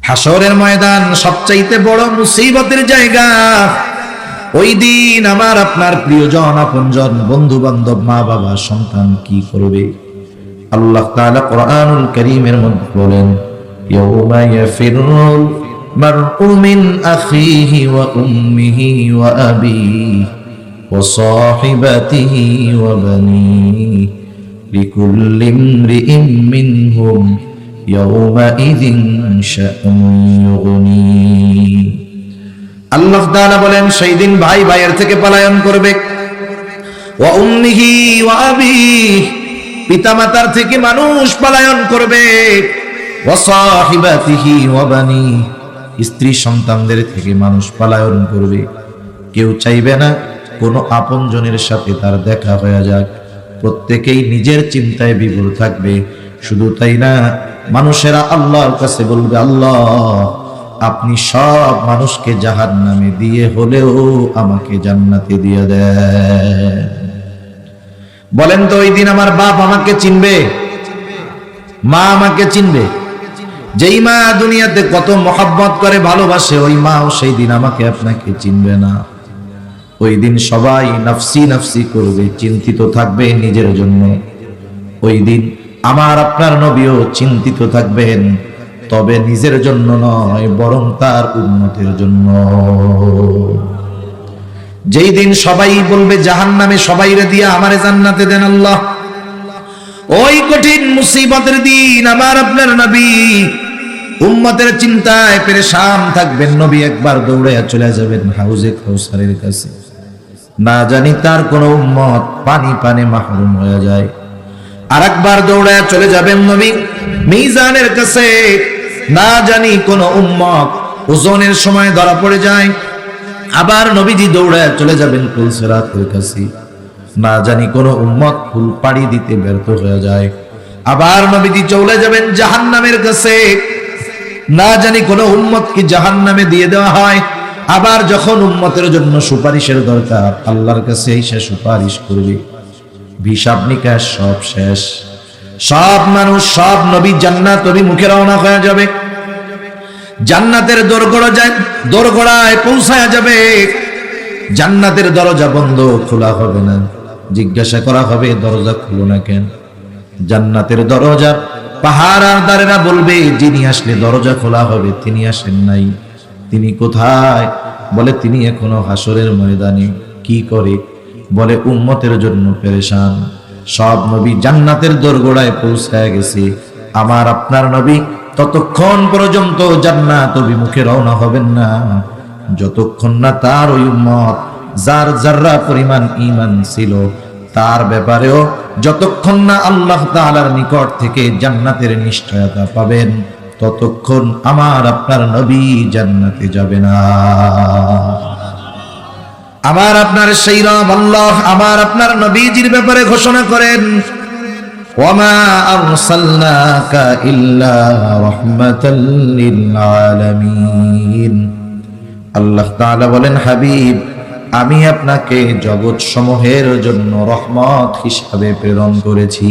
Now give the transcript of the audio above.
হাসরের ময়দান সবচাইতে বড় মুসিবতের জায়গা। ওই দিন আমার আপনার প্রিয়জন, আপনজন, বন্ধু বান্ধব, মা বাবা, সন্তান কি করবে? আল্লাহ তাআলা কোরআনুল কারীমের মধ্যে বলেন, ইয়াউমা ইয়াফিরুল মারউ মিন আখিহি ওয়া উম্মিহি ওয়া আবিহি ওয়া সাহিবাতিহি ওয়া বানিহি লিকুল্লি ইমরিইম মিনহুম ইয়াউমাইযিন শাআনুন ইউগনি। আল্লাহ তাআলা বলেন, সেই দিন ভাই ভাইয়ের থেকে পলায়ন করবে। ওয়া উম্মিহি ওয়া আবিহি, পিতামাতার থেকে মানুষ পলায়ন করবে। ওয়া সাহিবাতিহি ওয়া বানিহি, স্ত্রী সন্তানদের থেকে মানুষ পলায়ন করবে। কেউ চাইবে না কোনো আপনজনের সাথে তার দেখা হয়ে যাক, প্রত্যেকেই নিজের চিন্তায় বিভোর থাকবে। শুধু তাই না, মানুষেরা আল্লাহর কাছে বলবে, আল্লাহ আপনি সব মানুষকে জাহান্নামে দিয়ে হলেও আমাকে জান্নাতে দিয়ে দেন। বলেন তো, ওই দিন আমার বাপ আমাকে চিনবে? মা আমাকে চিনবে? যেই মা দুনিয়াতে কত মহব্বত করে, ভালোবাসে, ওই মাও সেই দিন আমাকে আপনাকে চিনবে না। ওই দিন সবাই নফসি নফসি করবে, চিন্তিত থাকবে নিজের জন্য। ওই দিন আমার আপনার নবীও চিন্তিত থাকবেন, তবে নিজের জন্য নয়, বরং তার উম্মতের জন্য। যেই দিন সবাই বলবে জাহান্নামে সবাইরে দিয়ে আমারে জান্নাতে দেন আল্লাহ, ওই কঠিন মুসিবতের দিন আমার আপনার নবী উম্মতের চিন্তায় পেরেশান থাকবেন। নবী একবার দৌড়ে চলে যাবেন হাউজে কাউসারের কাছে, না জানি তার কোন উম্মত পানি পানে মাহরুম হয়ে যায়। আর একবার দৌড়ে চলে যাবেন নবী মিজানের কাছে, না জানি কোন উম্মত ওজনের সময় ধরা পড়ে যায়। আবার নবীজি দৌড়ে চলে যাবেন পুলসিরাতের কাছে, না জানি কোন উম্মত ফুল পাড়ি দিতে ব্যর্থ হয়ে যায়। আবার নবীজি চলে যাবেন জাহান্নামের কাছে, না জানি কোন উম্মত কি জাহান্নামে দিয়ে দেওয়া হয়। আবার যখন উম্মতের জন্য সুপারিশের দরকার, আল্লাহর কাছে এসে সুপারিশ করবে, হিসাব নিকাশ সব শেষ, সব মানুষ, সব নবী জান্নাত অভিমুখে রওনা হয়ে যাবে। জান্নাতের দোরগোড়ায় পৌঁছায়া যাবে। জান্নাতের দরজা বন্ধ, খোলা হবে না। জিজ্ঞাসা করা হবে, দরজা খুলো না কেন? জান্নাতের দরজা পাহারাদারেরা বলবে, যিনি আসলে দরজা খোলা হবে তিনি আসেন নাই। তিনি কোথায়? বলে তিনি এখনো হাসরের ময়দানে। কি করে? বলে উম্মতের জন্য পেরেশান। সব নবী জান্নাতের দোরগোড়ায় পৌঁছায় গেছে, আমার আপনার নবী ততক্ষণ পর্যন্ত জান্নাত অভিমুখে রওনা হবেন না, যতক্ষণ না তার ওই উম্মত যার যাররা পরিমাণ ঈমান ছিল তার ব্যাপারেও যতক্ষণ না আল্লাহ তাআলার নিকট থেকে জান্নাতের নিশ্চয়তা পাবেন, ততক্ষণ আমার আপনার নবী জান্নাতে যাবে না। আমার আপনার সেই রব আল্লাহ আমার আপনার নবীজির ব্যাপারে ঘোষণা করেন, ওয়ামা আরসালনাকা ইল্লা রাহমাতাল লিল আলামিন। আল্লাহ তাআলা বলেন, হাবিব আমি আপনাকে জগৎ সমূহের জন্য রহমত হিসাবে প্রেরণ করেছি।